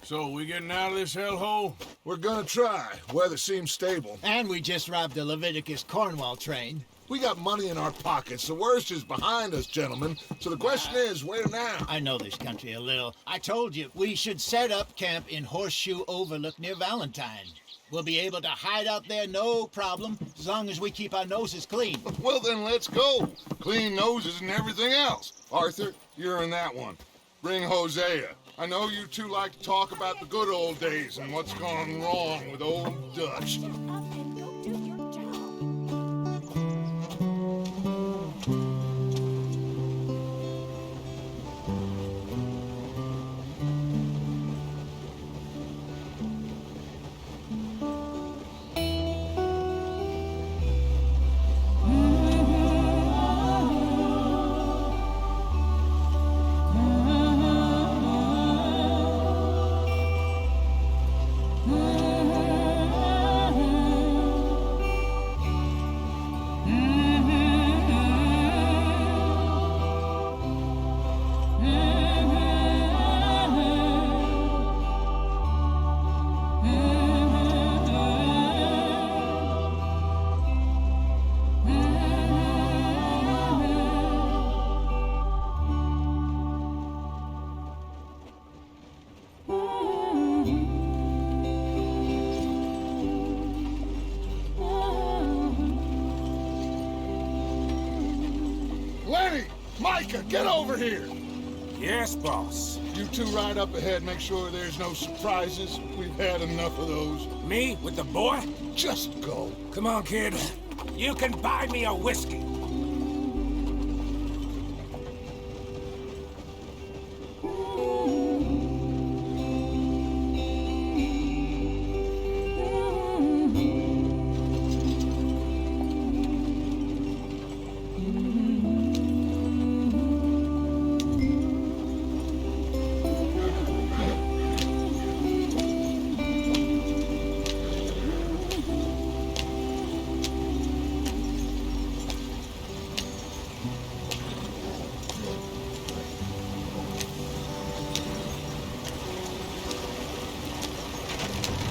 So, we getting out of this hellhole? We're gonna try. Weather seems stable. And we just robbed a Leviticus Cornwall train. We got money in our pockets. The worst is behind us, gentlemen. So the question is, where now? I know this country a little. I told you, we should set up camp in Horseshoe Overlook near Valentine. We'll be able to hide out there, no problem, as long as we keep our noses clean. Well, then let's go. Clean noses and everything else. Arthur, you're in that one. Bring Hosea. I know you two like to talk about the good old days and what's gone wrong with old Dutch. Get over here! Yes, boss. You two ride up ahead, make sure there's no surprises. We've had enough of those. Me with the boy? Just go. Come on, kid. You can buy me a whiskey.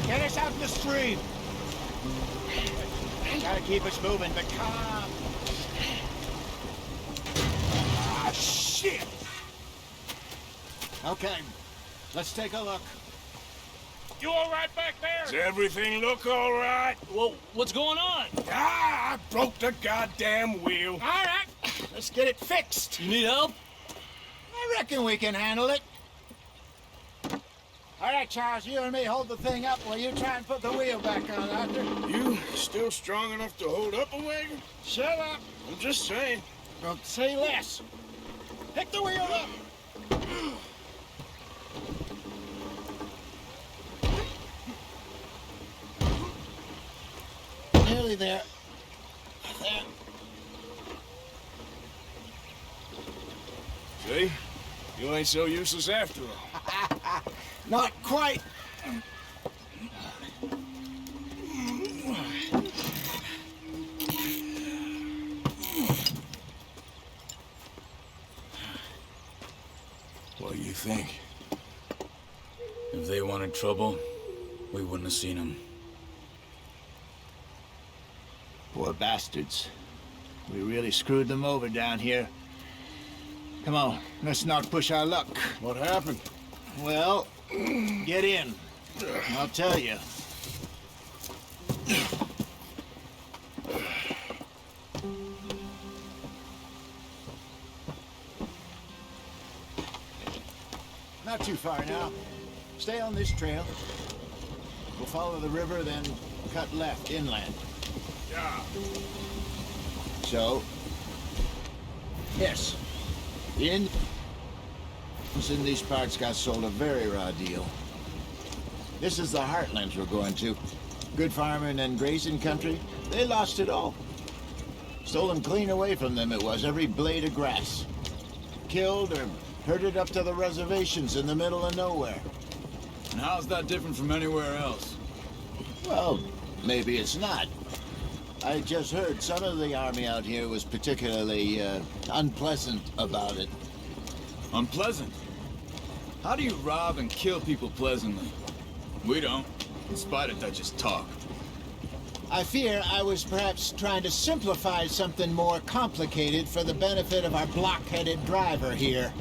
Get us out in the stream. Gotta keep us moving, but calm. Ah, shit! Okay, let's take a look. You all right back there? Does everything look all right? Well, what's going on? Ah, I broke the goddamn wheel. All right, let's get it fixed. You need help? I reckon we can handle it. All right, Charles, you and me hold the thing up while you try and put the wheel back on, Arthur. You still strong enough to hold up a wagon? Shut up. I'm just saying. Don't say less. Pick the wheel up. Nearly there. There. See? You ain't so useless after all. Not quite. What do you think? If they wanted trouble, we wouldn't have seen them. Poor bastards. We really screwed them over down here. Come on, let's not push our luck. What happened? Well, get in. I'll tell you. Not too far now. Stay on this trail. We'll follow the river, then cut left inland. Yeah. So, yes, the Indians in these parts got sold a very raw deal. This is the heartlands we're going to. Good farming and grazing country, they lost it all. Stolen clean away from them it was, every blade of grass. Killed or herded up to the reservations in the middle of nowhere. And how's that different from anywhere else? Well, maybe it's not. I just heard some of the army out here was particularly unpleasant about it. Unpleasant? How do you rob and kill people pleasantly? We don't, in spite of Dutch's talk. I fear I was perhaps trying to simplify something more complicated for the benefit of our block-headed driver here.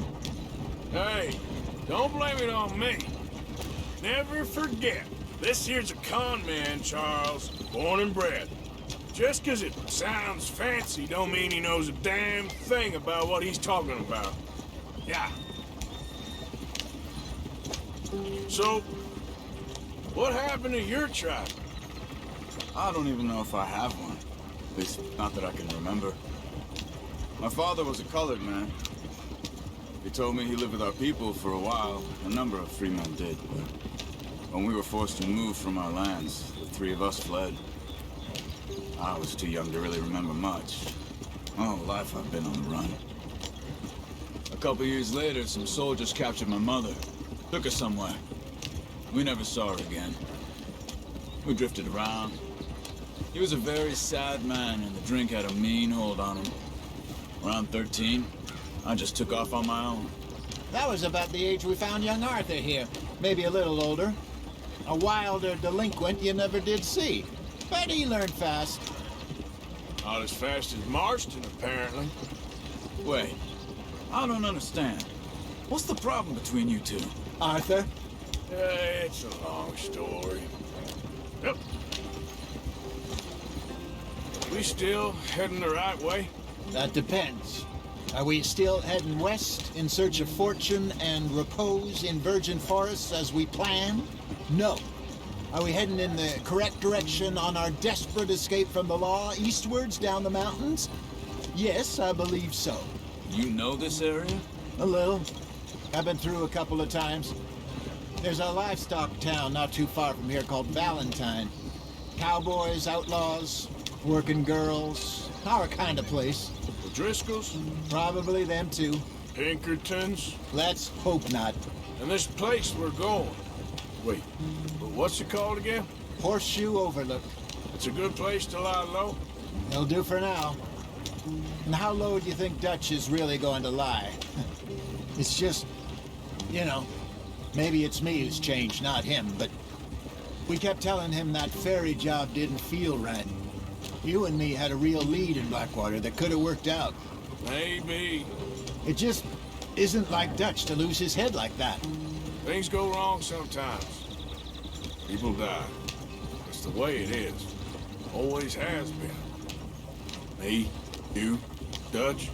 Hey, don't blame it on me. Never forget, this here's a con man, Charles, born and bred. Just 'cause it sounds fancy don't mean he knows a damn thing about what he's talking about. Yeah. So, what happened to your tribe? I don't even know if I have one. At least, not that I can remember. My father was a colored man. He told me he lived with our people for a while. A number of free men did, but when we were forced to move from our lands, the three of us fled. I was too young to really remember much. My whole life I've been on the run. A couple years later, some soldiers captured my mother. Took her somewhere. We never saw her again. We drifted around. He was a very sad man, and the drink had a mean hold on him. Around 13, I just took off on my own. That was about the age we found young Arthur here. Maybe a little older. A wilder delinquent you never did see. But he learned fast. Not as fast as Marston, apparently. Wait, I don't understand. What's the problem between you two? Arthur? It's a long story. Yep. We still heading the right way? That depends. Are we still heading west in search of fortune and repose in virgin forests as we planned? No. Are we heading in the correct direction on our desperate escape from the law eastwards down the mountains? Yes, I believe so. You know this area? A little. I've been through a couple of times. There's a livestock town not too far from here called Valentine. Cowboys, outlaws, working girls, our kind of place. The Driscolls? Probably them too. Pinkertons? Let's hope not. And this place we're going. Wait, but what's it called again? Horseshoe Overlook. It's a good place to lie low? It'll do for now. And how low do you think Dutch is really going to lie? It's just, you know, maybe it's me who's changed, not him, but we kept telling him that ferry job didn't feel right. You and me had a real lead in Blackwater that could have worked out. Maybe. It just isn't like Dutch to lose his head like that. Things go wrong sometimes. People die. It's the way it is. Always has been. Me, you, Dutch.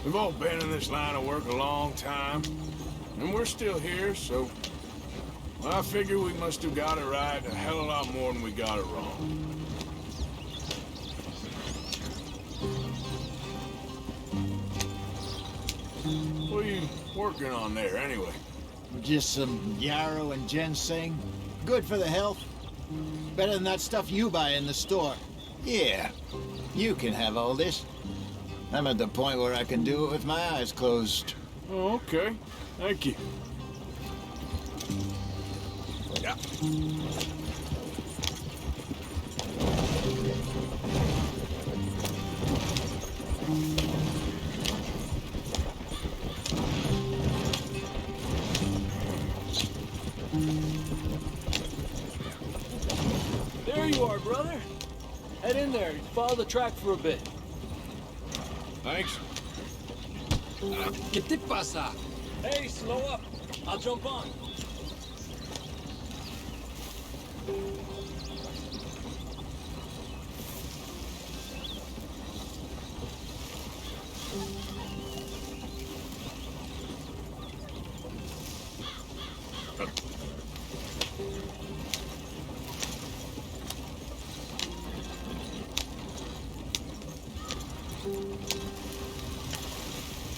We've all been in this line of work a long time. And we're still here, so... well, I figure we must have got it right a hell of a lot more than we got it wrong. What are you working on there, anyway? Just some yarrow and ginseng. Good for the health. Better than that stuff you buy in the store. Yeah, you can have all this. I'm at the point where I can do it with my eyes closed. Oh, okay. Thank you. Yeah. There you are, brother. Head in there and follow the track for a bit. Thanks. ¿Qué te pasa? Hey, slow up. I'll jump on.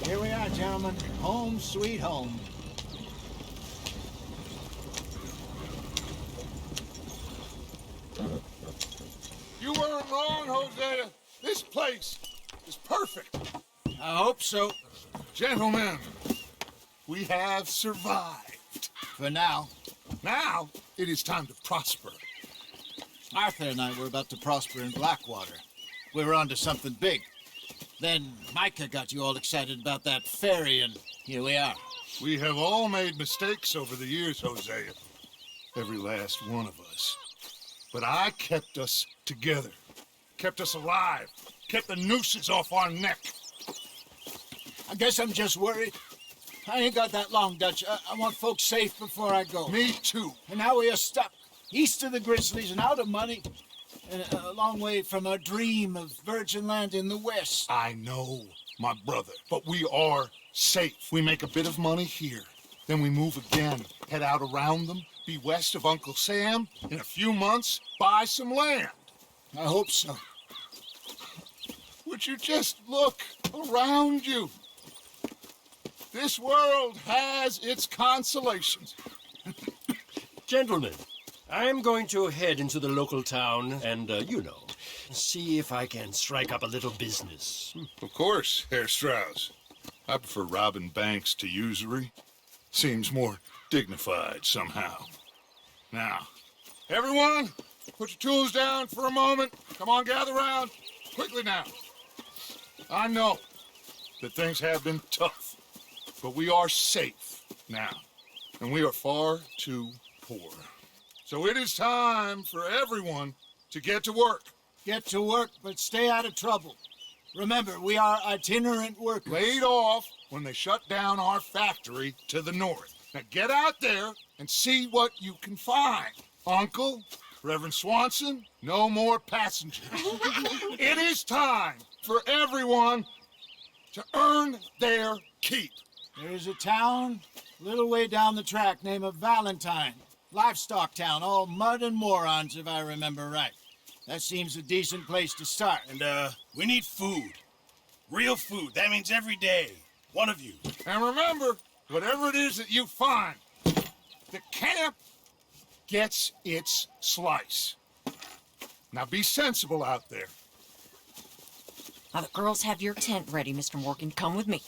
Here we are, gentlemen. Home sweet home. You weren't wrong, Hosea. This place is perfect. I hope so. Gentlemen, we have survived. For now. Now, it is time to prosper. Arthur and I were about to prosper in Blackwater. We were onto something big. Then Micah got you all excited about that ferry, and here we are. We have all made mistakes over the years, Hosea. Every last one of us. But I kept us together. Kept us alive. Kept the nooses off our neck. I guess I'm just worried. I ain't got that long, Dutch. I want folks safe before I go. Me too. And now we are stuck, east of the Grizzlies and out of money, and a long way from our dream of virgin land in the west. I know, my brother, but we are safe. We make a bit of money here, then we move again, head out around them, be west of Uncle Sam, in a few months, buy some land. I hope so. Would you just look around you? This world has its consolations. Gentlemen, I'm going to head into the local town and, see if I can strike up a little business. Of course, Herr Strauss. I prefer robbing banks to usury. Seems more dignified somehow. Now, everyone, put your tools down for a moment. Come on, gather round. Quickly now. I know that things have been tough, but we are safe now, and we are far too poor. So it is time for everyone to get to work. Get to work, but stay out of trouble. Remember, we are itinerant workers. Laid off when they shut down our factory to the north. Now get out there and see what you can find. Uncle, Reverend Swanson, no more passengers. It is time for everyone to earn their keep. There is a town a little way down the track named Valentine. Livestock town, all mud and morons, if I remember right. That seems a decent place to start. And, we need food. Real food. That means every day. One of you. And remember, whatever it is that you find, the camp gets its slice. Now be sensible out there. Now, the girls have your tent ready, Mr. Morgan. Come with me.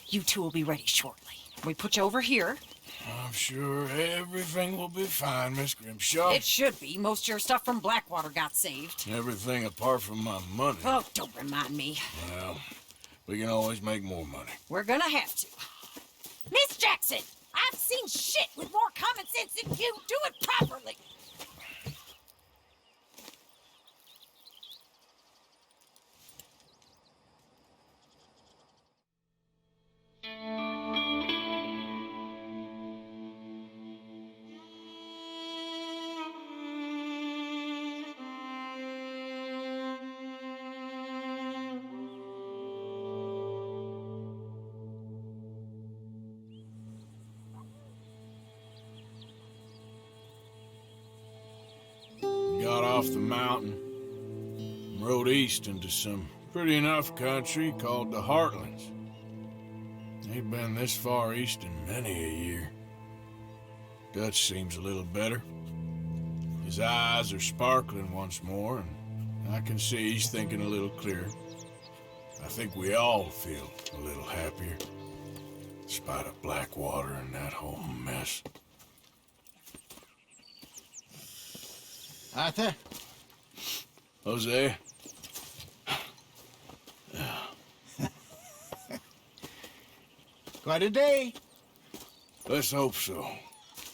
You two will be ready shortly. We put you over here. I'm sure everything will be fine, Miss Grimshaw. It should be. Most of your stuff from Blackwater got saved. Everything apart from my money. Oh, don't remind me. Well, we can always make more money. We're gonna have to. Miss Jackson, I've seen shit with more common sense than you. Do it properly. Got off the mountain, and rode east into some pretty enough country called the Heartlands. Ain't been this far east in many a year. Dutch seems a little better. His eyes are sparkling once more, and I can see he's thinking a little clearer. I think we all feel a little happier, in spite of Blackwater and that whole mess. Arthur? Jose? Quite a day. Let's hope so.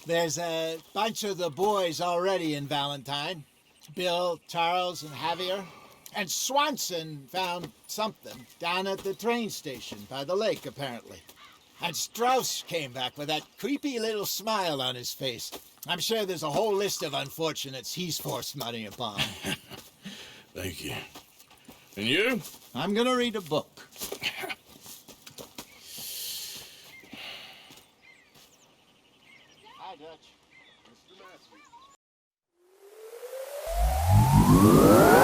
There's a bunch of the boys already in Valentine. Bill, Charles, and Javier. And Swanson found something down at the train station by the lake, apparently. And Strauss came back with that creepy little smile on his face. I'm sure there's a whole list of unfortunates he's forced money upon. Thank you. And you? I'm gonna read a book. Hi, Dutch. Mr. Massey.